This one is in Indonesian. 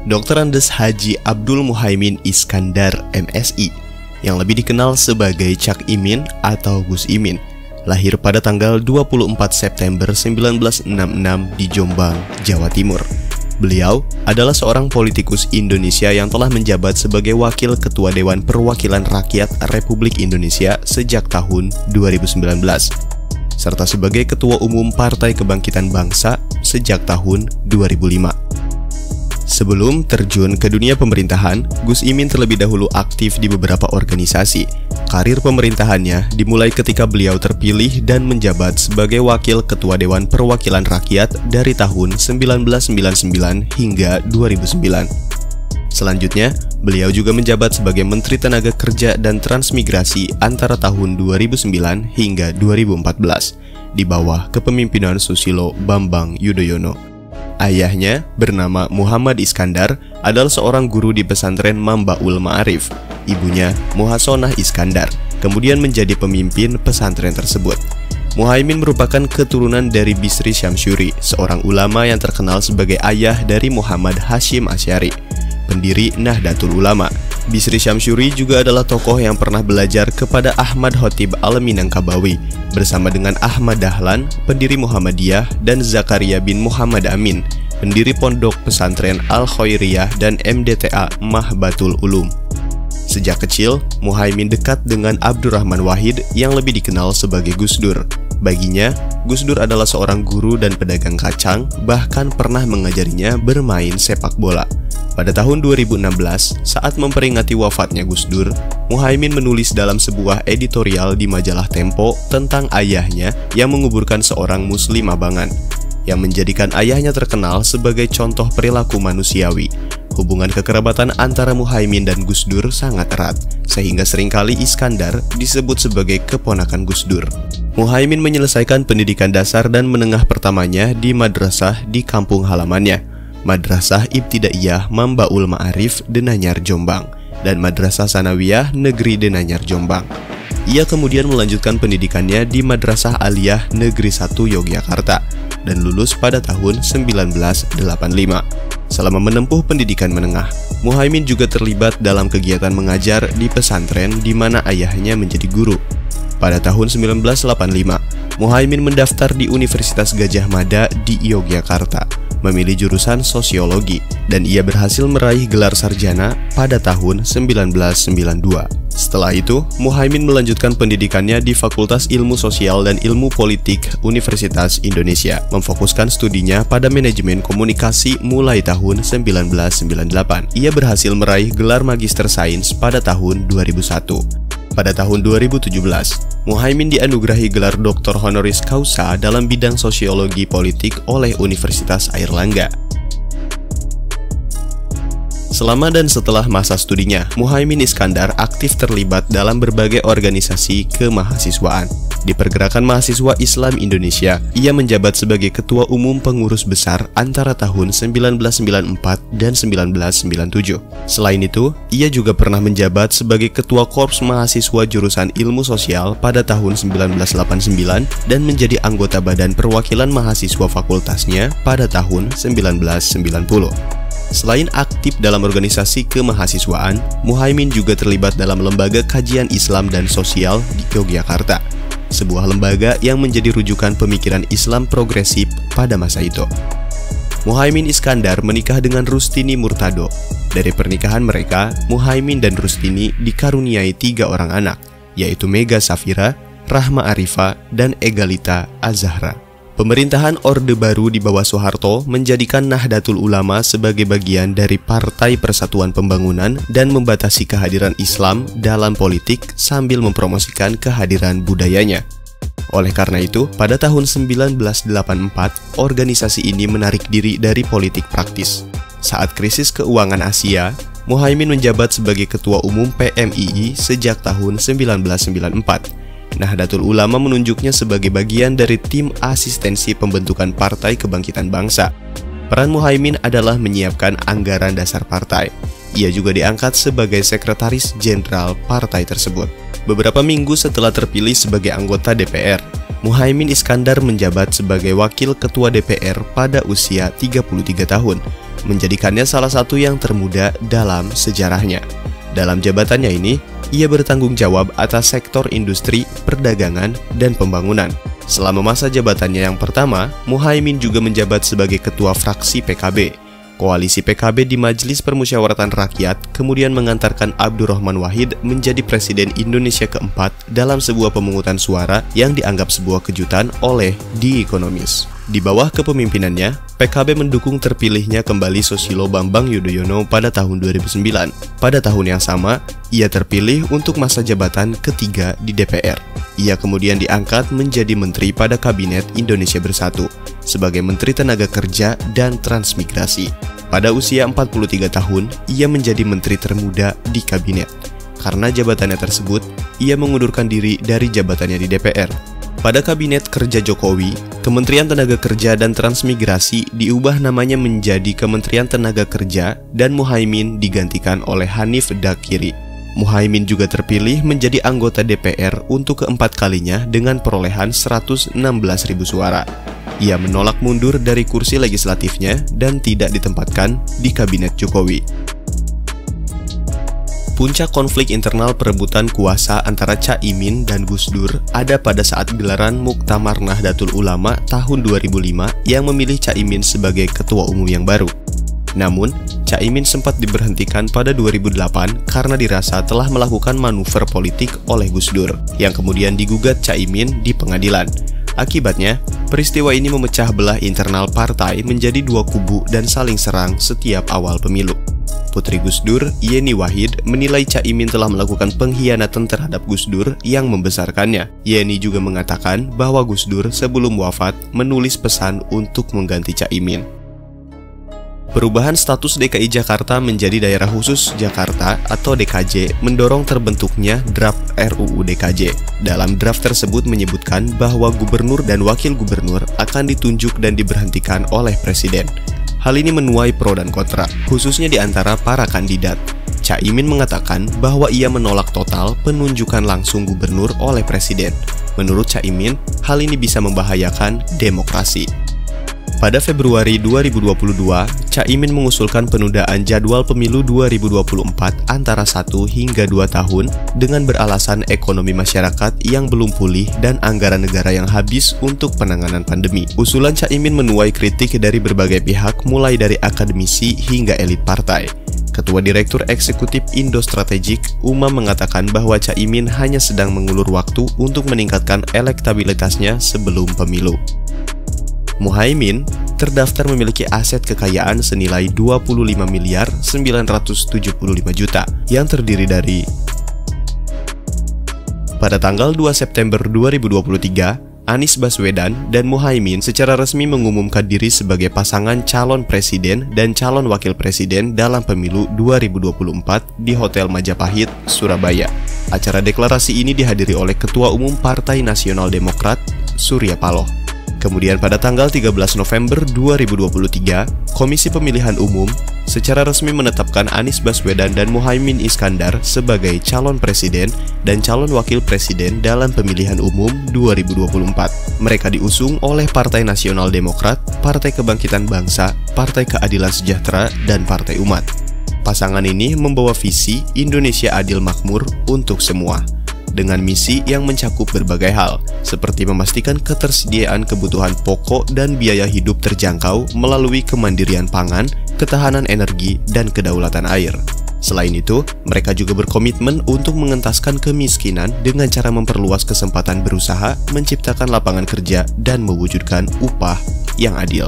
Dr. Andes Haji Abdul Muhaimin Iskandar MSI, yang lebih dikenal sebagai Cak Imin atau Gus Imin, lahir pada tanggal 24 September 1966 di Jombang, Jawa Timur. Beliau adalah seorang politikus Indonesia yang telah menjabat sebagai Wakil Ketua Dewan Perwakilan Rakyat Republik Indonesia sejak tahun 2019, serta sebagai Ketua Umum Partai Kebangkitan Bangsa sejak tahun 2005. Sebelum terjun ke dunia pemerintahan, Gus Imin terlebih dahulu aktif di beberapa organisasi. Karir pemerintahannya dimulai ketika beliau terpilih dan menjabat sebagai Wakil Ketua Dewan Perwakilan Rakyat dari tahun 1999 hingga 2009. Selanjutnya, beliau juga menjabat sebagai Menteri Tenaga Kerja dan Transmigrasi antara tahun 2009 hingga 2014 di bawah kepemimpinan Susilo Bambang Yudhoyono. Ayahnya bernama Muhammad Iskandar adalah seorang guru di pesantren Mambaul Ma'arif. Ibunya Muhasonah Iskandar kemudian menjadi pemimpin pesantren tersebut. Muhaimin merupakan keturunan dari Bisri Syamsuri, seorang ulama yang terkenal sebagai ayah dari Muhammad Hashim Asy'ari, pendiri Nahdlatul Ulama. Bisri Syamsuri juga adalah tokoh yang pernah belajar kepada Ahmad Khotib Al-Minangkabawi bersama dengan Ahmad Dahlan, pendiri Muhammadiyah, dan Zakaria bin Muhammad Amin, pendiri Pondok Pesantren Al-Khairiyah dan MDTA Mahbatul Ulum. Sejak kecil, Muhaimin dekat dengan Abdurrahman Wahid yang lebih dikenal sebagai Gus Dur. Baginya, Gus Dur adalah seorang guru dan pedagang kacang, bahkan pernah mengajarinya bermain sepak bola. Pada tahun 2016, saat memperingati wafatnya Gus Dur, Muhaimin menulis dalam sebuah editorial di majalah Tempo tentang ayahnya yang menguburkan seorang muslim abangan, yang menjadikan ayahnya terkenal sebagai contoh perilaku manusiawi. Hubungan kekerabatan antara Muhaimin dan Gus Dur sangat erat, sehingga seringkali Iskandar disebut sebagai keponakan Gus Dur. Muhaimin menyelesaikan pendidikan dasar dan menengah pertamanya di madrasah di kampung halamannya, Madrasah Ibtidaiyah Mambaul Ma'arif Denanyar Jombang, dan Madrasah Sanawiyah Negeri Denanyar Jombang. Ia kemudian melanjutkan pendidikannya di Madrasah Aliyah Negeri 1 Yogyakarta dan lulus pada tahun 1985. Selama menempuh pendidikan menengah, Muhaimin juga terlibat dalam kegiatan mengajar di pesantren di mana ayahnya menjadi guru. Pada tahun 1985, Muhaimin mendaftar di Universitas Gadjah Mada di Yogyakarta, memilih jurusan sosiologi, dan ia berhasil meraih gelar sarjana pada tahun 1992. Setelah itu, Muhaimin melanjutkan pendidikannya di Fakultas Ilmu Sosial dan Ilmu Politik Universitas Indonesia, memfokuskan studinya pada manajemen komunikasi mulai tahun 1998. Ia berhasil meraih gelar Magister Sains pada tahun 2001. Pada tahun 2017, Muhaimin dianugerahi gelar Dr. Honoris Causa dalam bidang sosiologi politik oleh Universitas Airlangga. Selama dan setelah masa studinya, Muhaimin Iskandar aktif terlibat dalam berbagai organisasi kemahasiswaan. Di Pergerakan Mahasiswa Islam Indonesia, ia menjabat sebagai Ketua Umum Pengurus Besar antara tahun 1994 dan 1997. Selain itu, ia juga pernah menjabat sebagai Ketua Korps Mahasiswa Jurusan Ilmu Sosial pada tahun 1989 dan menjadi anggota Badan Perwakilan Mahasiswa Fakultasnya pada tahun 1990. Selain aktif dalam organisasi kemahasiswaan, Muhaimin juga terlibat dalam Lembaga Kajian Islam dan Sosial di Yogyakarta, sebuah lembaga yang menjadi rujukan pemikiran Islam progresif pada masa itu. Muhaimin Iskandar menikah dengan Rustini Murtado. Dari pernikahan mereka, Muhaimin dan Rustini dikaruniai 3 orang anak, yaitu Mega Safira, Rahma Arifa, dan Egalita Azahra. Pemerintahan Orde Baru di bawah Soeharto menjadikan Nahdlatul Ulama sebagai bagian dari Partai Persatuan Pembangunan dan membatasi kehadiran Islam dalam politik sambil mempromosikan kehadiran budayanya. Oleh karena itu, pada tahun 1984, organisasi ini menarik diri dari politik praktis. Saat krisis keuangan Asia, Muhaimin menjabat sebagai Ketua Umum PMII sejak tahun 1994. Nahdlatul Ulama menunjuknya sebagai bagian dari tim asistensi pembentukan Partai Kebangkitan Bangsa. Peran Muhaimin adalah menyiapkan anggaran dasar partai. Ia juga diangkat sebagai sekretaris jenderal partai tersebut. Beberapa minggu setelah terpilih sebagai anggota DPR, Muhaimin Iskandar menjabat sebagai Wakil Ketua DPR pada usia 33 tahun. menjadikannya salah satu yang termuda dalam sejarahnya. Dalam jabatannya ini, ia bertanggung jawab atas sektor industri, perdagangan, dan pembangunan. Selama masa jabatannya yang pertama, Muhaimin juga menjabat sebagai ketua fraksi PKB. Koalisi PKB di Majelis Permusyawaratan Rakyat kemudian mengantarkan Abdurrahman Wahid menjadi Presiden Indonesia keempat dalam sebuah pemungutan suara yang dianggap sebuah kejutan oleh The Economist. Di bawah kepemimpinannya, PKB mendukung terpilihnya kembali Susilo Bambang Yudhoyono pada tahun 2009. Pada tahun yang sama, ia terpilih untuk masa jabatan ketiga di DPR. Ia kemudian diangkat menjadi menteri pada Kabinet Indonesia Bersatu sebagai Menteri Tenaga Kerja dan Transmigrasi. Pada usia 43 tahun, ia menjadi menteri termuda di kabinet. Karena jabatannya tersebut, ia mengundurkan diri dari jabatannya di DPR. Pada Kabinet Kerja Jokowi, Kementerian Tenaga Kerja dan Transmigrasi diubah namanya menjadi Kementerian Tenaga Kerja dan Muhaimin digantikan oleh Hanif Dakiri. Muhaimin juga terpilih menjadi anggota DPR untuk keempat kalinya dengan perolehan 116.000 suara. Ia menolak mundur dari kursi legislatifnya dan tidak ditempatkan di Kabinet Jokowi. Puncak konflik internal perebutan kuasa antara Caimin dan Gus Dur ada pada saat gelaran Muktamar Nahdlatul Ulama tahun 2005 yang memilih Caimin sebagai ketua umum yang baru. Namun, Caimin sempat diberhentikan pada 2008 karena dirasa telah melakukan manuver politik oleh Gus Dur, yang kemudian digugat Caimin di pengadilan. Akibatnya, peristiwa ini memecah belah internal partai menjadi dua kubu dan saling serang setiap awal pemilu. Putri Gus Dur, Yeni Wahid, menilai Caimin telah melakukan pengkhianatan terhadap Gus Dur yang membesarkannya. Yeni juga mengatakan bahwa Gus Dur sebelum wafat menulis pesan untuk mengganti Caimin. Perubahan status DKI Jakarta menjadi Daerah Khusus Jakarta atau DKJ mendorong terbentuknya draft RUU DKJ. Dalam draft tersebut menyebutkan bahwa gubernur dan wakil gubernur akan ditunjuk dan diberhentikan oleh presiden. Hal ini menuai pro dan kontra, khususnya di antara para kandidat. Caimin mengatakan bahwa ia menolak total penunjukan langsung gubernur oleh presiden. Menurut Caimin, hal ini bisa membahayakan demokrasi. Pada Februari 2022, Caimin mengusulkan penundaan jadwal pemilu 2024 antara 1 hingga 2 tahun dengan beralasan ekonomi masyarakat yang belum pulih dan anggaran negara yang habis untuk penanganan pandemi. Usulan Caimin menuai kritik dari berbagai pihak mulai dari akademisi hingga elit partai. Ketua Direktur Eksekutif Indo Strategik, Umam mengatakan bahwa Caimin hanya sedang mengulur waktu untuk meningkatkan elektabilitasnya sebelum pemilu. Muhaimin terdaftar memiliki aset kekayaan senilai 25 miliar 975 juta yang terdiri dari pada tanggal 2 September 2023, Anies Baswedan dan Muhaimin secara resmi mengumumkan diri sebagai pasangan calon presiden dan calon wakil presiden dalam pemilu 2024 di Hotel Majapahit, Surabaya. Acara deklarasi ini dihadiri oleh Ketua Umum Partai Nasional Demokrat, Surya Paloh. Kemudian pada tanggal 13 November 2023, Komisi Pemilihan Umum secara resmi menetapkan Anies Baswedan dan Muhaimin Iskandar sebagai calon presiden dan calon wakil presiden dalam pemilihan umum 2024. Mereka diusung oleh Partai Nasional Demokrat, Partai Kebangkitan Bangsa, Partai Keadilan Sejahtera, dan Partai Umat. Pasangan ini membawa visi Indonesia Adil Makmur untuk semua, dengan misi yang mencakup berbagai hal, seperti memastikan ketersediaan kebutuhan pokok dan biaya hidup terjangkau melalui kemandirian pangan, ketahanan energi, dan kedaulatan air. Selain itu, mereka juga berkomitmen untuk mengentaskan kemiskinan dengan cara memperluas kesempatan berusaha, menciptakan lapangan kerja, dan mewujudkan upah yang adil.